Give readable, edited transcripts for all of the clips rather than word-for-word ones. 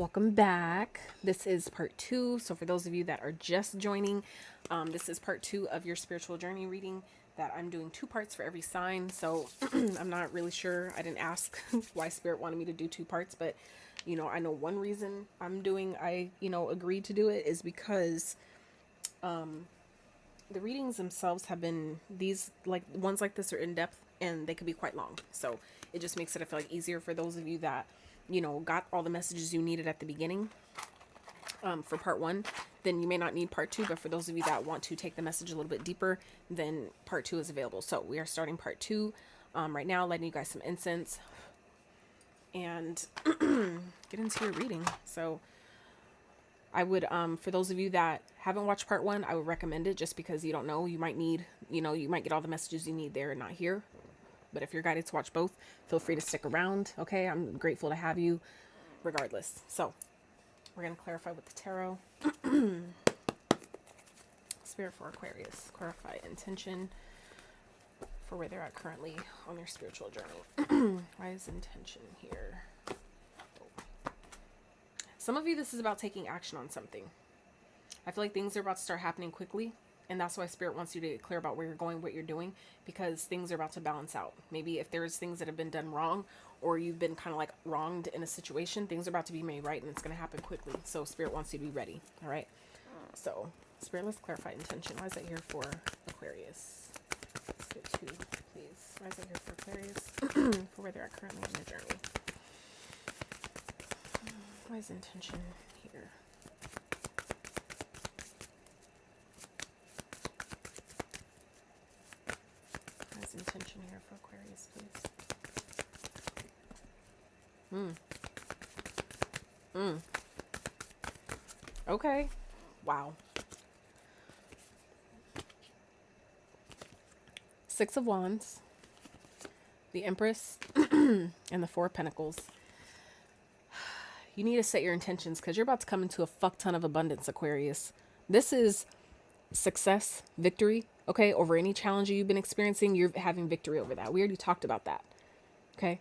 welcome back. This is part 2. So for those of you that are just joining, this is part 2 of your spiritual journey reading that I'm doing 2 parts for every sign. So I'm not really sure. I didn't ask why Spirit wanted me to do 2 parts, but I know one reason I agreed to do it is because the readings themselves have been, these like ones like this are in depth and they could be quite long. So it just makes it, I feel like, easier for those of you that got all the messages you needed at the beginning for part 1. Then you may not need part 2, but for those of you that want to take the message a little bit deeper, then part 2 is available. So we are starting part 2 right now, lighting you guys some incense and get into your reading. So I would, for those of you that haven't watched part 1, I would recommend it just because you don't know, you might need, you might get all the messages you need there and not here. But if you're guided to watch both, feel free to stick around. Okay, I'm grateful to have you regardless. So we're going to clarify with the tarot. Spirit for Aquarius, clarify intention for where they're at currently on their spiritual journey. Why is intention here? Some of you, this is about taking action on something. I feel like things are about to start happening quickly. And that's why Spirit wants you to get clear about where you're going, what you're doing, because things are about to balance out. Maybe if there's things that have been done wrong, or you've been kind of like wronged in a situation, things are about to be made right, and it's going to happen quickly. So Spirit wants you to be ready. All right. So Spirit, let's clarify intention. Why is that here for Aquarius? Let's get 2, please. Why is that here for Aquarius? For where they're at currently on their journey. Why is intention here? Intention here for Aquarius, please. Okay. Wow. 6 of Wands, the Empress, and the 4 of Pentacles. You need to set your intentions because you're about to come into a fuck ton of abundance, Aquarius. This is success, victory, okay, over any challenge you've been experiencing. You're having victory over that. We already talked about that. Okay,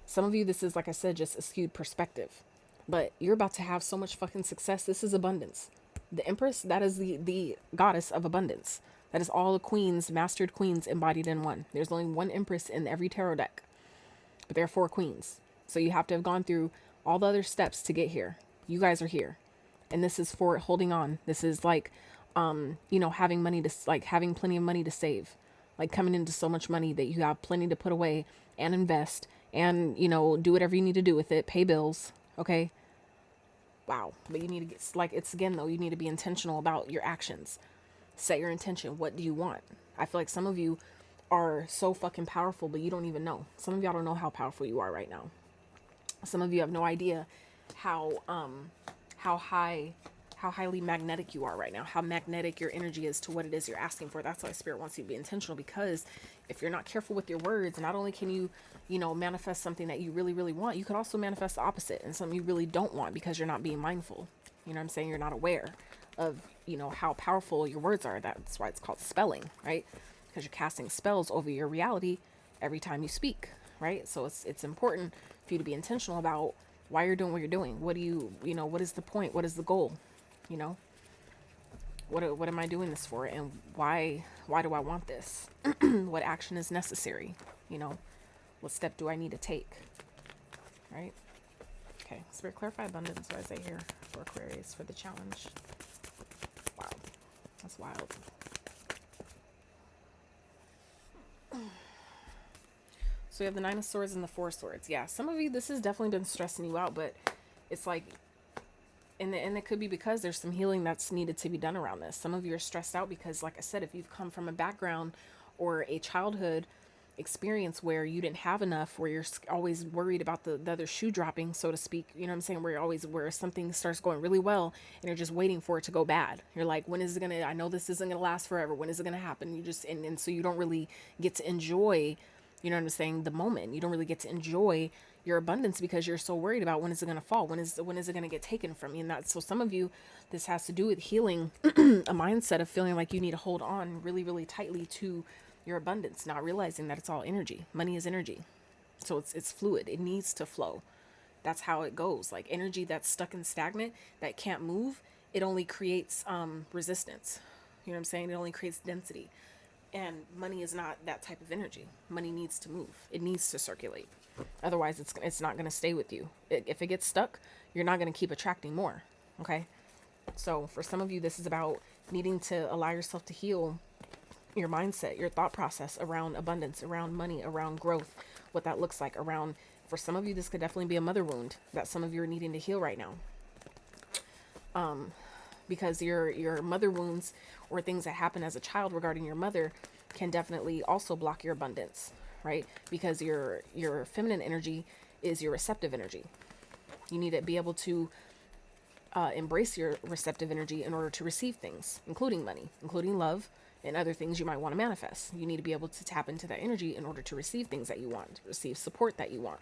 some of you, this is, like I said, just a skewed perspective, but you're about to have so much fucking success. This is abundance. The Empress, that is the goddess of abundance. That is all the queens, mastered queens embodied in one. There's only one Empress in every tarot deck, but there are 4 queens, so you have to have gone through all the other steps to get here. You guys are here, and this is for holding on. This is like having money to, like, having plenty of money to save, like coming into so much money that you have plenty to put away and invest and, do whatever you need to do with it, pay bills. Okay. Wow. But you need to get, like, it's again, though, you need to be intentional about your actions. Set your intention. What do you want? I feel like some of you are so fucking powerful, but you don't even know. Some of y'all don't know how powerful you are right now. Some of you have no idea how highly magnetic you are right now, how magnetic your energy is to what it is you're asking for. That's why Spirit wants you to be intentional, because if you're not careful with your words, not only can you, manifest something that you really, really want, you could also manifest the opposite and something you really don't want because you're not being mindful. You know what I'm saying? You're not aware of, how powerful your words are. That's why it's called spelling, right? Because you're casting spells over your reality every time you speak, right? So it's important for you to be intentional about why you're doing what you're doing. What do you, what is the point? What is the goal? What am I doing this for, and why do I want this? What action is necessary? What step do I need to take? Right? Okay, Spirit, clarify abundance. Why is that here for Aquarius for the challenge? Wow, that's wild. So we have the 9 of Swords and the 4 of Swords. Yeah, some of you, this has definitely been stressing you out, but it's like, and it could be because there's some healing that's needed to be done around this. Some of you are stressed out because, like I said, if you've come from a background or a childhood experience where you didn't have enough, where you're always worried about the other shoe dropping, so to speak, you know what I'm saying? Where something starts going really well and you're just waiting for it to go bad. You're like, when is it I know this isn't gonna last forever. When is it gonna happen? You just, and so you don't really get to enjoy, you know what I'm saying, the moment. You don't really get to enjoy your abundance because you're so worried about when is it going to fall? When is it going to get taken from you? And that's, so some of you, this has to do with healing a mindset of feeling like you need to hold on really, really tightly to your abundance, not realizing that it's all energy. Money is energy. So it's fluid. It needs to flow. That's how it goes. Like energy that's stuck and stagnant, that can't move, it only creates resistance. You know what I'm saying? It only creates density. And money is not that type of energy. Money needs to move. It needs to circulate. Otherwise, it's not going to stay with you. If it gets stuck, you're not going to keep attracting more. Okay? So for some of you, this is about needing to allow yourself to heal your mindset, your thought process around abundance, around money, around growth, what that looks like around. For some of you, this could definitely be a mother wound that some of you are needing to heal right now. Because your mother wounds or things that happen as a child regarding your mother can definitely also block your abundance, right? Because your feminine energy is your receptive energy. You need to be able to embrace your receptive energy in order to receive things, including money, including love, and other things you might want to manifest. You need to be able to tap into that energy in order to receive things that you want, to receive support that you want,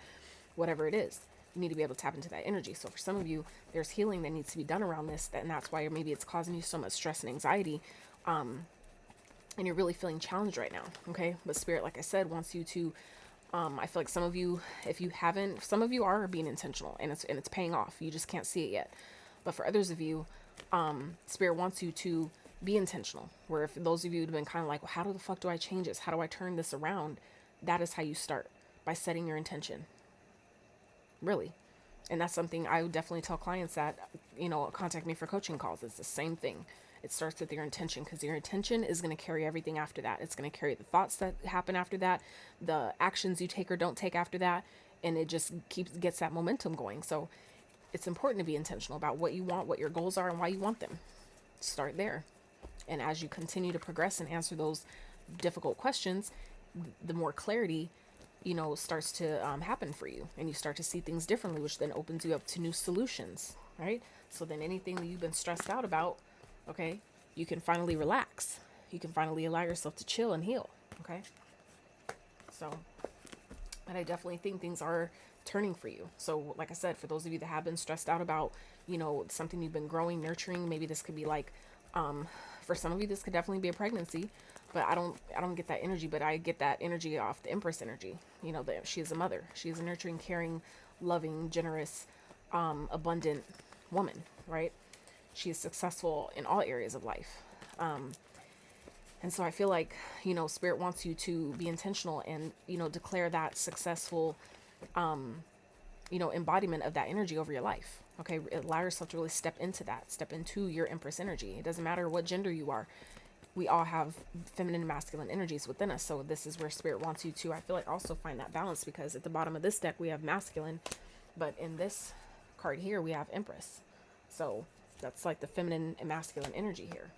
whatever it is. You need to be able to tap into that energy. So for some of you, there's healing that needs to be done around this, and that's why maybe it's causing you so much stress and anxiety, and you're really feeling challenged right now. Okay, but Spirit, like I said, wants you to. I feel like some of you, if you haven't, some of you are being intentional, and it's paying off. You just can't see it yet. But for others of you, Spirit wants you to be intentional. Where if those of you who've been kind of like, well, how the fuck do I change this? How do I turn this around? That is how you start, by setting your intention. Really. And that's something I would definitely tell clients that, contact me for coaching calls. It's the same thing. It starts with your intention, because your intention is going to carry everything after that. It's going to carry the thoughts that happen after that, the actions you take or don't take after that, and it just gets that momentum going. So it's important to be intentional about what you want, what your goals are, and why you want them. Start there. And as you continue to progress and answer those difficult questions, the more clarity starts to happen for you, and you start to see things differently, which then opens you up to new solutions, right? So then anything that you've been stressed out about, okay, you can finally relax. You can finally allow yourself to chill and heal, okay? So, and I definitely think things are turning for you. So like I said, for those of you that have been stressed out about, something you've been growing, nurturing, maybe this could be like, for some of you, this could definitely be a pregnancy. But I don't get that energy, but I get that energy off the Empress energy. That she is a mother. She is a nurturing, caring, loving, generous, abundant woman, right? She is successful in all areas of life. And so I feel like, Spirit wants you to be intentional and, declare that successful, embodiment of that energy over your life. Okay. Allow yourself to really step into that, step into your Empress energy. It doesn't matter what gender you are. We all have feminine and masculine energies within us. So this is where Spirit wants you to, I feel like, also find that balance, because at the bottom of this deck, we have masculine, but in this card here, we have Empress. So that's like the feminine and masculine energy here.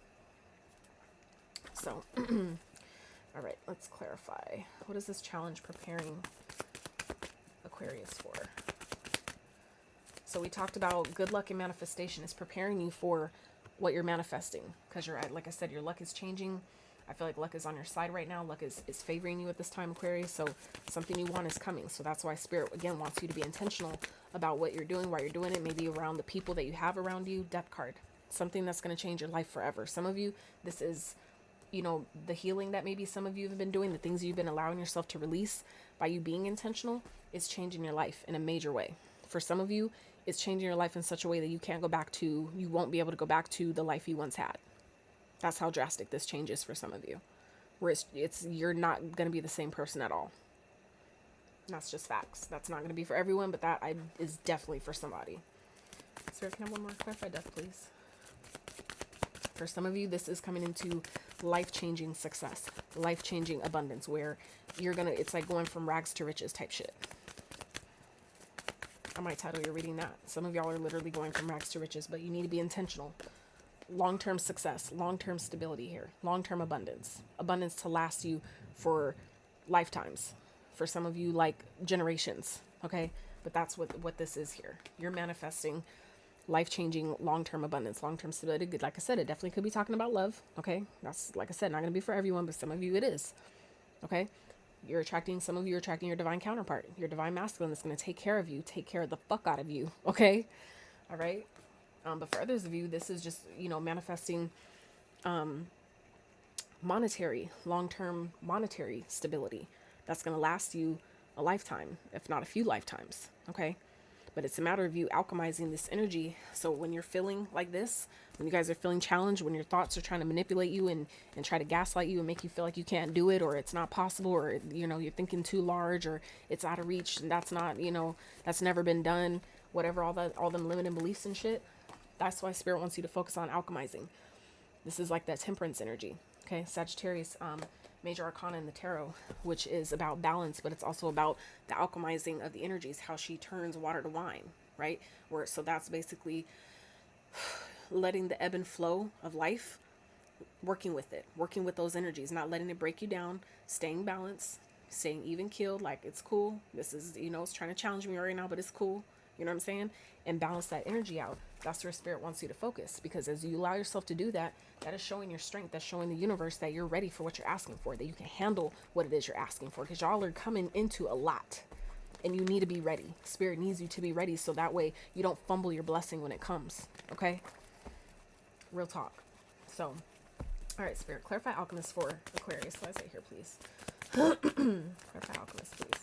So, all right, let's clarify. What is this challenge preparing Aquarius for? So we talked about good luck and manifestation is preparing you for what you're manifesting, because like I said, your luck is changing. I feel like luck is on your side right now. Luck is favoring you at this time, Aquarius. So something you want is coming. So that's why Spirit, again, wants you to be intentional about what you're doing, why you're doing it, maybe around the people that you have around you. Death card, something that's going to change your life forever. Some of you, this is, the healing that maybe some of you have been doing, the things you've been allowing yourself to release by you being intentional, is changing your life in a major way. For some of you, it's changing your life in such a way that you won't be able to go back to the life you once had. That's how drastic this change is for some of you. Where you're not going to be the same person at all. And that's just facts. That's not going to be for everyone, but that is definitely for somebody. Sarah, can I have one more clarified death, please? For some of you, this is coming into life-changing success, life-changing abundance, where it's like going from rags to riches type shit. I might title your reading that. Some of y'all are literally going from rags to riches, but you need to be intentional. Long-term success, long-term stability here, long-term abundance to last you for lifetimes. For some of you, like generations, okay? But that's what this is here. You're manifesting life-changing, long-term abundance, long-term stability. Like I said, it definitely could be talking about love, okay? That's, like I said, not going to be for everyone, but some of you it is, okay? Some of you are attracting your divine counterpart, your divine masculine that's going to take care of you, take care of the fuck out of you, okay? All right? But for others of you, this is just, manifesting long-term monetary stability that's going to last you a lifetime, if not a few lifetimes, okay? But it's a matter of you alchemizing this energy. So when you're feeling like this, when you guys are feeling challenged, when your thoughts are trying to manipulate you and try to gaslight you and make you feel like you can't do it, or it's not possible, or, you know, you're thinking too large, or it's out of reach and that's not, you know, that's never been done, whatever, all them limiting beliefs and shit. That's why Spirit wants you to focus on alchemizing. This is like that temperance energy. Okay, Sagittarius, major arcana in the tarot, which is about balance, but it's also about the alchemizing of the energies, how she turns water to wine, right? Where, so that's basically letting the ebb and flow of life, working with it, working with those energies, not letting it break you down, staying balanced, staying even keeled, like it's cool. This is, you know, it's trying to challenge me right now, but it's cool. You know what I'm saying? And balance that energy out. That's where Spirit wants you to focus, because as you allow yourself to do that, that is showing your strength. That's showing the universe that you're ready for what you're asking for, that you can handle what it is you're asking for, because y'all are coming into a lot and you need to be ready. Spirit needs you to be ready, so that way you don't fumble your blessing when it comes. Okay? Real talk. So, all right, Spirit, clarify alchemist for Aquarius. So I say here, please. Clarify alchemist, please.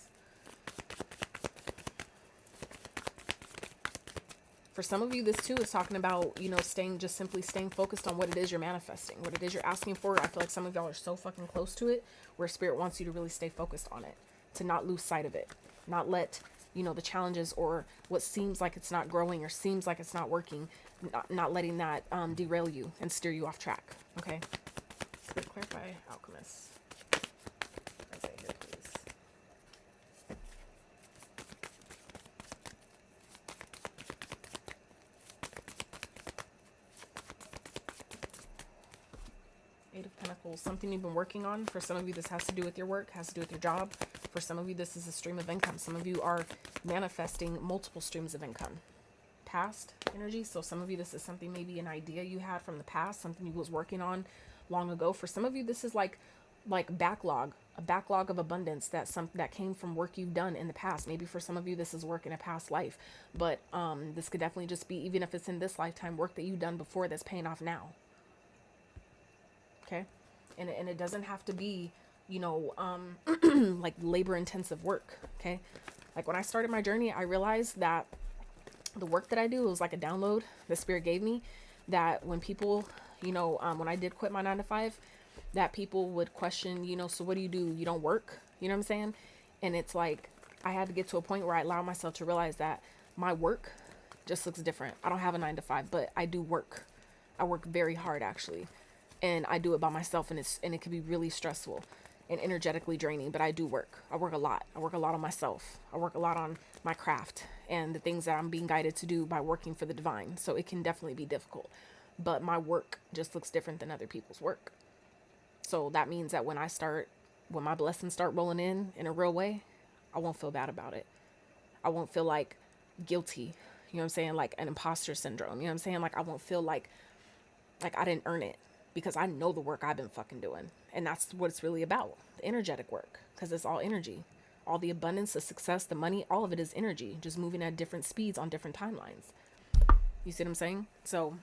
For some of you, this too is talking about, you know, simply staying focused on what it is you're manifesting, what it is you're asking for. I feel like some of y'all are so fucking close to it, where Spirit wants you to really stay focused on it, to not lose sight of it, not let, you know, the challenges or what seems like it's not growing or seems like it's not working, not letting that derail you and steer you off track. Okay. Spirit, clarify alchemist. Here, please. Eight of Pentacles, something you've been working on. For some of you, this has to do with your work, has to do with your job. For some of you, this is a stream of income. Some of you are manifesting multiple streams of income. Past energy. So some of you, this is something, maybe an idea you had from the past, something you was working on long ago. For some of you, this is like backlog, a backlog of abundance that came from work you've done in the past. Maybe for some of you, this is work in a past life, but this could definitely just be, even if it's in this lifetime, work that you've done before that's paying off now. Okay. And it doesn't have to be, you know, like labor intensive work. Okay. Like when I started my journey, I realized that the work that I do was like a download the Spirit gave me, that when people, you know, when I did quit my 9-to-5, that people would question, you know, so what do? You don't work, you know what I'm saying? And it's like, I had to get to a point where I allowed myself to realize that my work just looks different. I don't have a 9-to-5, but I do work. I work very hard, actually. And I do it by myself, and it can be really stressful and energetically draining, but I do work. I work a lot. I work a lot on myself. I work a lot on my craft and the things that I'm being guided to do by working for the divine. So it can definitely be difficult, but my work just looks different than other people's work. So that means that when my blessings start rolling in a real way, I won't feel bad about it. I won't feel like guilty, you know what I'm saying? Like an imposter syndrome, you know what I'm saying? Like I won't feel like I didn't earn it, because I know the work I've been fucking doing. And that's what it's really about. The energetic work, because it's all energy. All the abundance, the success, the money, all of it is energy, just moving at different speeds on different timelines. You see what I'm saying? So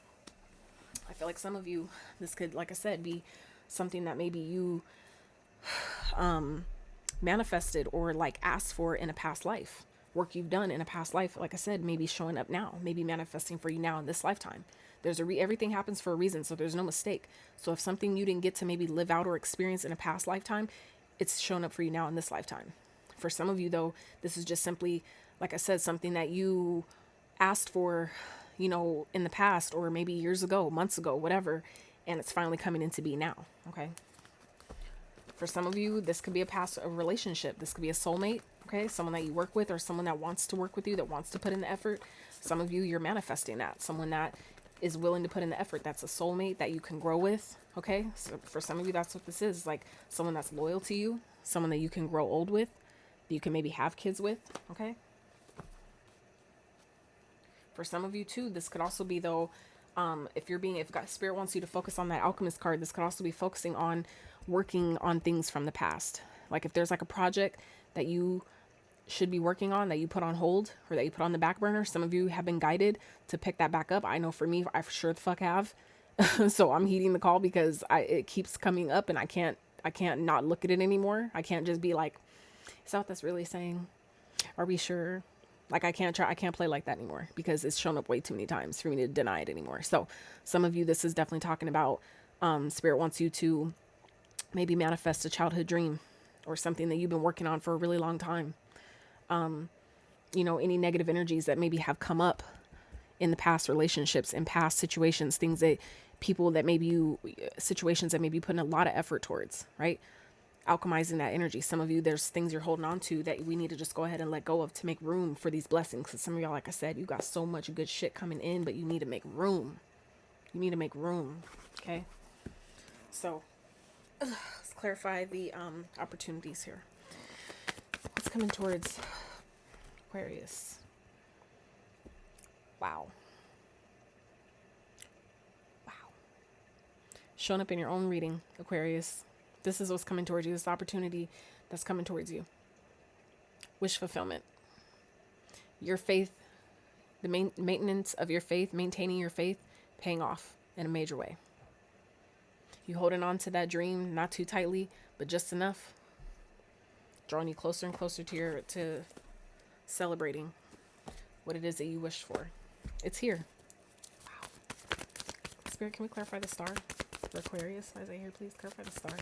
I feel like some of you, this could, like I said, be something that maybe you manifested or like asked for in a past life. Work you've done in a past life, like I said, maybe showing up now, maybe manifesting for you now in this lifetime. There's everything happens for a reason, so there's no mistake. So if something you didn't get to maybe live out or experience in a past lifetime, it's shown up for you now in this lifetime. For some of you, though, this is just simply, like I said, something that you asked for, you know, in the past, or maybe years ago, months ago, whatever, and it's finally coming into being now. Okay. For some of you, this could be a relationship. This could be a soulmate. Okay. Someone that you work with, or someone that wants to work with you, that wants to put in the effort. Some of you, you're manifesting that. Someone that is willing to put in the effort. That's a soulmate that you can grow with. Okay. So for some of you, that's what this is. Like someone that's loyal to you, someone that you can grow old with, that you can maybe have kids with. Okay. For some of you too, this could also be though, if God Spirit wants you to focus on that alchemist card, this could also be focusing on working on things from the past. Like if there's like a project that you should be working on that you put on hold or that you put on the back burner, some of you have been guided to pick that back up. I know for me, I for sure the fuck have. So I'm heeding the call, because it keeps coming up and I can't not look at it anymore. I can't just be like, is that what that's really saying? Are we sure? Like I can't play like that anymore because it's shown up way too many times for me to deny it anymore. So some of you, this is definitely talking about spirit wants you to maybe manifest a childhood dream or something that you've been working on for a really long time. You know, any negative energies that maybe have come up in the past relationships, in past situations, things that people that maybe you, situations that maybe you put in a lot of effort towards, right? Alchemizing that energy. Some of you, there's things you're holding on to that we need to just go ahead and let go of to make room for these blessings. Because some of y'all, like I said, you got so much good shit coming in, but you need to make room. You need to make room. Okay. So let's clarify the opportunities here. What's coming towards Aquarius? Wow. Wow. Showing up in your own reading, Aquarius. This is what's coming towards you. This opportunity that's coming towards you. Wish fulfillment. Your faith, the maintenance of your faith, maintaining your faith, paying off in a major way. You holding on to that dream, not too tightly, but just enough. Drawing you closer and closer to celebrating what it is that you wished for. It's here. Wow. Spirit, can we clarify the star for Aquarius? Isaiah here, please clarify the star.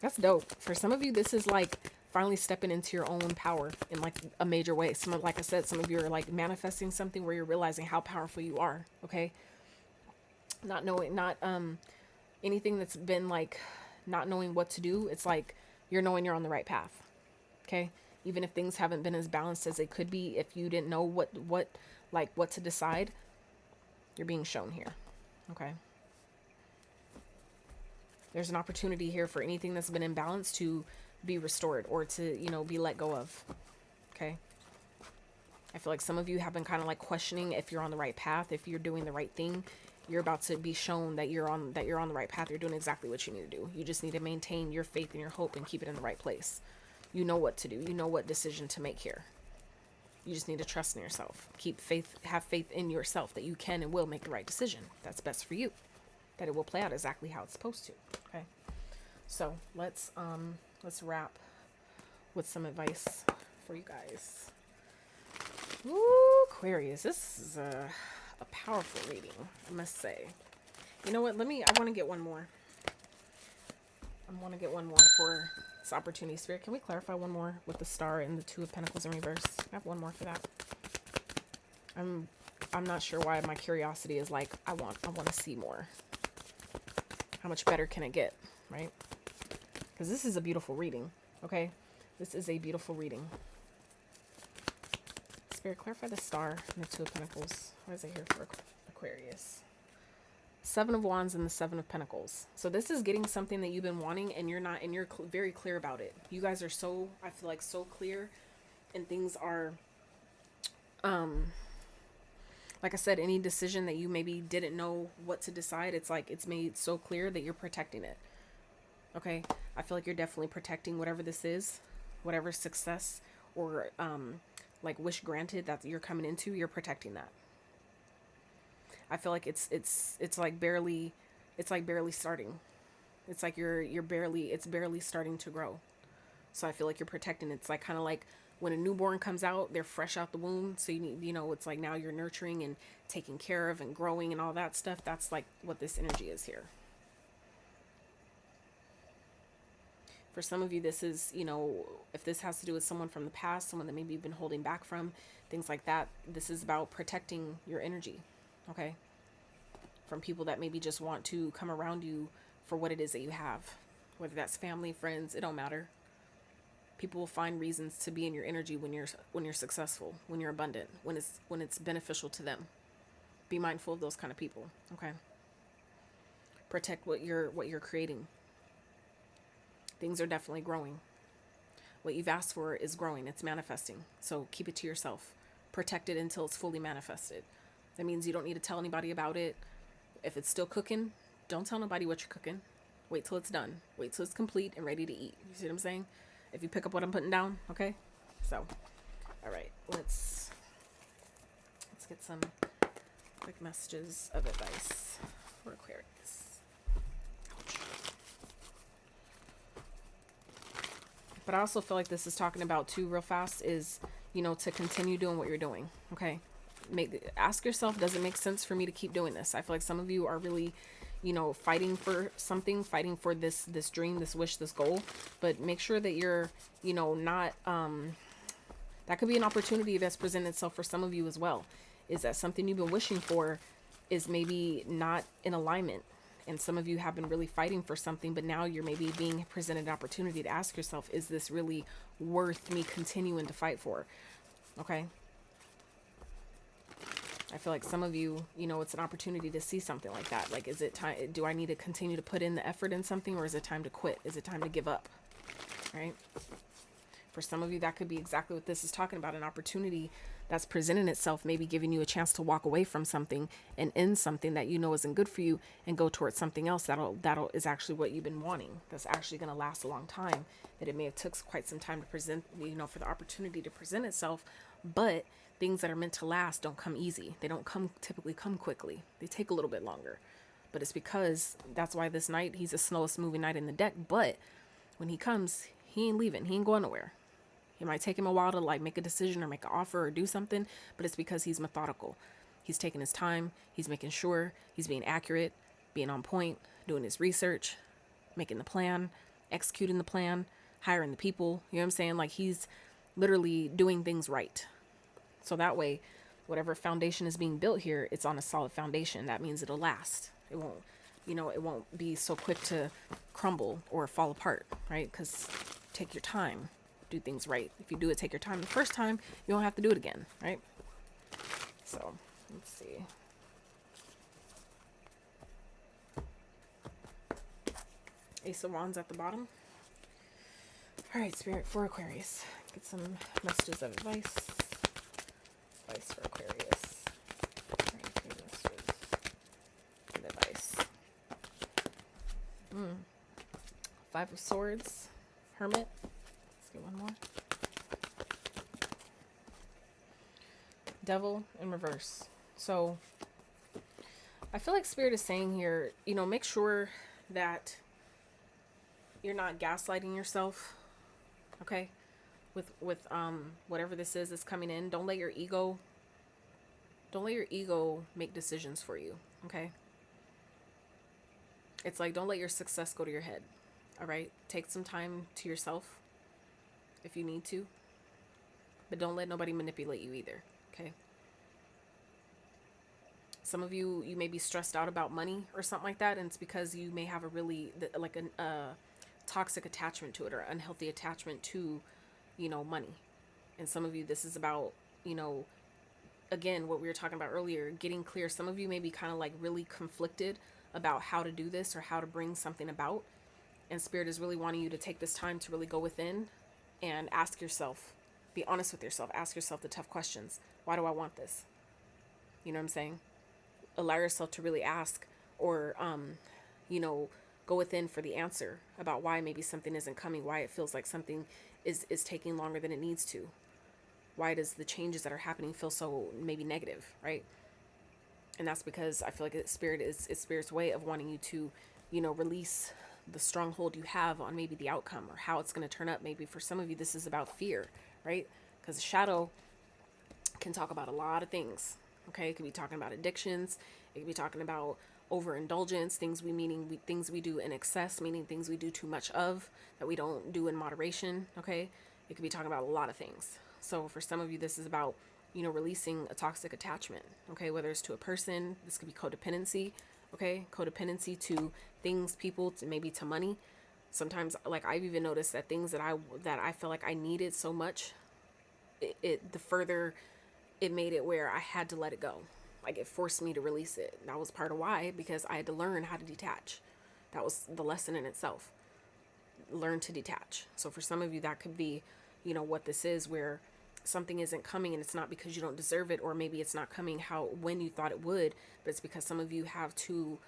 That's dope. For some of you, this is like finally stepping into your own power in like a major way. Like I said, some of you are like manifesting something where you're realizing how powerful you are. Okay. Not anything that's been like not knowing what to do. It's like you're knowing you're on the right path. Okay. Even if things haven't been as balanced as they could be, if you didn't know what to decide, you're being shown here. Okay. There's an opportunity here for anything that's been imbalanced to be restored or to, you know, be let go of. Okay. I feel like some of you have been kind of like questioning if you're on the right path, if you're doing the right thing. You're about to be shown that you're on the right path. You're doing exactly what you need to do. You just need to maintain your faith and your hope and keep it in the right place. You know what to do. You know what decision to make here. You just need to trust in yourself. Have faith in yourself that you can and will make the right decision. That's best for you. That it will play out exactly how it's supposed to. Okay. So let's wrap with some advice for you guys. Ooh, Aquarius, this is a powerful reading, I must say. You know what? I want to get one more. I want to get one more for this opportunity. Spirit, can we clarify one more with the star and the Two of Pentacles in reverse? I have one more for that. I'm not sure why my curiosity is like, I want to see more. How much better can it get, right? Because this is a beautiful reading, okay? This is a beautiful reading. Spirit, clarify the star and the Two of Pentacles. What is it here for Aquarius? Seven of Wands and the Seven of Pentacles. So this is getting something that you've been wanting and you're very clear about it. You guys are so, I feel like, so clear, and things are, like I said, any decision that you maybe didn't know what to decide, it's like it's made so clear that you're protecting it. Okay? I feel like you're definitely protecting whatever this is, whatever success or like wish granted that you're coming into, you're protecting that. I feel like it's like barely starting. It's like it's barely starting to grow. So I feel like you're protecting it. It's like kind of like when a newborn comes out, they're fresh out the womb. So you need, it's like now you're nurturing and taking care of and growing and all that stuff. That's like what this energy is here. For some of you, this is, if this has to do with someone from the past, someone that maybe you've been holding back from, things like that, this is about protecting your energy, okay? From people that maybe just want to come around you for what it is that you have. Whether that's family, friends, it don't matter. People will find reasons to be in your energy when you're successful, when you're abundant, when it's beneficial to them. Be mindful of those kind of people, okay? Protect what you're creating. Things are definitely growing. What you've asked for is growing. It's manifesting. So keep it to yourself. Protect it until it's fully manifested. That means you don't need to tell anybody about it. If it's still cooking, don't tell nobody what you're cooking. Wait till it's done. Wait till it's complete and ready to eat. You see what I'm saying? If you pick up what I'm putting down, okay? So, all right. Let's get some quick messages of advice for Aquarius. But I also feel like this is talking about too, real fast, is, you know, to continue doing what you're doing. Okay. Ask yourself, does it make sense for me to keep doing this? I feel like some of you are really, you know, fighting for something, fighting for this dream, this wish, this goal. But make sure that you're, you know, not that could be an opportunity that's presented itself for some of you as well. Is that something you've been wishing for is maybe not in alignment? And some of you have been really fighting for something, but now you're maybe being presented an opportunity to ask yourself, is this really worth me continuing to fight for? Okay. I feel like some of you, you know, it's an opportunity to see something like that. Like, is it time? Do I need to continue to put in the effort in something, or is it time to quit? Is it time to give up? Right? For some of you, that could be exactly what this is talking about, an opportunity that's presenting itself, maybe giving you a chance to walk away from something and end something that you know isn't good for you and go towards something else that'll is actually what you've been wanting, that's actually going to last a long time, that it may have took quite some time to present, you know, for the opportunity to present itself. But things that are meant to last don't come easy. They don't typically come quickly. They take a little bit longer. But it's because that's why this knight, he's the slowest moving knight in the deck. But when he comes, he ain't leaving. He ain't going nowhere. It might take him a while to like make a decision or make an offer or do something, but it's because he's methodical. He's taking his time. He's making sure he's being accurate, being on point, doing his research, making the plan, executing the plan, hiring the people. You know what I'm saying? Like, he's literally doing things right. So that way, whatever foundation is being built here, it's on a solid foundation. That means it'll last. It won't, you know, it won't be so quick to crumble or fall apart, right? Because take your time. Do things right. If you do it, take your time the first time, you don't have to do it again, right? So let's see. Ace of Wands at the bottom. All right, Spirit for Aquarius. Get some messages of advice. Advice for Aquarius. All right, messages and advice. Five of Swords. Hermit. Get one more. Devil in reverse. So I feel like Spirit is saying here, you know, make sure that you're not gaslighting yourself. Okay? With whatever this is that's coming in. Don't let your ego make decisions for you. Okay? It's like, don't let your success go to your head. All right? Take some time to yourself if you need to, but don't let nobody manipulate you either. Okay. Some of you may be stressed out about money or something like that, and it's because you may have a really like a toxic attachment to it, or unhealthy attachment to, you know, money. And some of you, this is about, you know, again, what we were talking about earlier, getting clear. Some of you may be kind of like really conflicted about how to do this or how to bring something about, and Spirit is really wanting you to take this time to really go within and ask yourself, be honest with yourself, ask yourself the tough questions. Why do I want this? You know what I'm saying? Allow yourself to really ask, or, you know, go within for the answer about why maybe something isn't coming, why it feels like something is taking longer than it needs to. Why does the changes that are happening feel so maybe negative, right? And that's because I feel like it's Spirit's way of wanting you to, you know, release the stronghold you have on maybe the outcome or how it's going to turn up. Maybe for some of you, this is about fear, right? Because the shadow can talk about a lot of things. Okay. It could be talking about addictions. It could be talking about overindulgence, things we do in excess, meaning things we do too much of that we don't do in moderation. Okay. It could be talking about a lot of things. So for some of you, this is about, you know, releasing a toxic attachment. Okay. Whether it's to a person, this could be codependency. Okay. Codependency to things, people, to maybe to money. Sometimes, like, I've even noticed that things that I felt like I needed so much, the further it made it where I had to let it go. Like, it forced me to release it. That was part of why, because I had to learn how to detach. That was the lesson in itself. Learn to detach. So for some of you, that could be, you know, what this is, where something isn't coming and it's not because you don't deserve it, or maybe it's not coming when you thought it would, but it's because some of you have too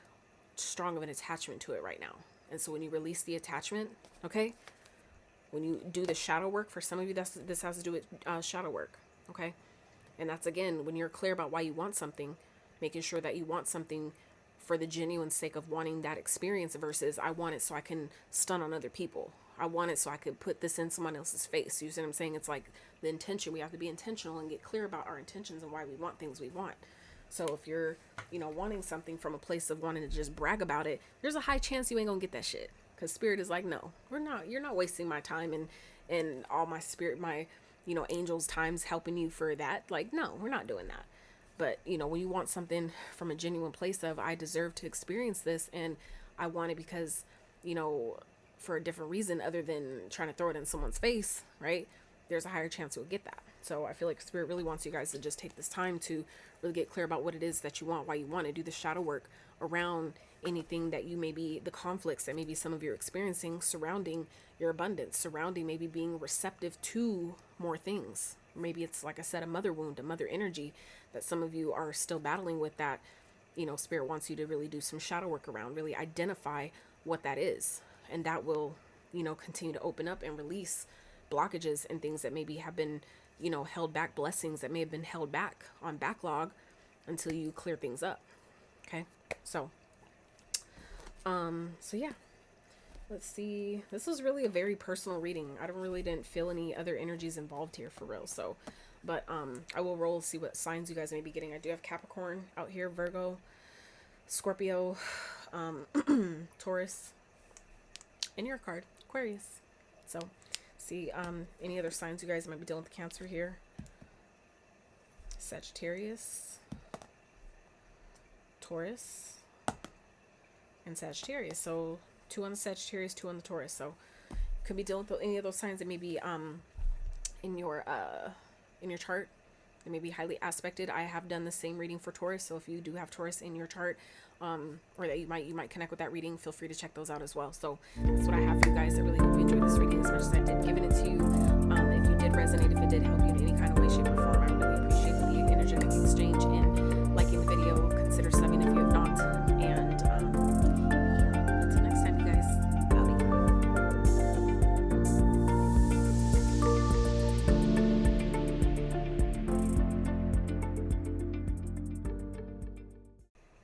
strong of an attachment to it right now. And so when you release the attachment, okay, when you do the shadow work, for some of you, this has to do with shadow work, okay? And that's, again, when you're clear about why you want something, making sure that you want something for the genuine sake of wanting that experience versus I want it so I can stun on other people. I want it so I could put this in someone else's face. You see what I'm saying? It's like the intention. We have to be intentional and get clear about our intentions and why we want things we want. So if you're, wanting something from a place of wanting to just brag about it, there's a high chance you ain't gonna get that shit. Because spirit is like, no, you're not wasting my time and all my spirit, my, angels' times helping you for that. Like, no, we're not doing that. But, when you want something from a genuine place of, I deserve to experience this and I want it because, for a different reason other than trying to throw it in someone's face, right? There's a higher chance you'll get that. So I feel like spirit really wants you guys to just take this time to really get clear about what it is that you want, why you want to do the shadow work around anything that you may be, the conflicts that maybe some of you are experiencing surrounding your abundance, surrounding maybe being receptive to more things. Maybe it's, like I said, a mother wound, a mother energy that some of you are still battling with that, spirit wants you to really do some shadow work around, really identify what that is. And that will, continue to open up and release blockages and things that maybe have been, held back, blessings that may have been held back on backlog until you clear things up. Okay. So yeah, let's see. This was really a very personal reading. I didn't feel any other energies involved here for real. So, but, I will roll, see what signs you guys may be getting. I do have Capricorn out here, Virgo, Scorpio, Taurus, and your card, Aquarius. So see, any other signs you guys might be dealing with Cancer here. Sagittarius, Taurus, and Sagittarius. So 2 on the Sagittarius, 2 on the Taurus. So could be dealing with any of those signs that may be in your chart. They may be highly aspected. I have done the same reading for Taurus. So if you do have Taurus in your chart, or that you might connect with that reading, feel free to check those out as well. So that's what I have for you guys. I really hope you enjoyed this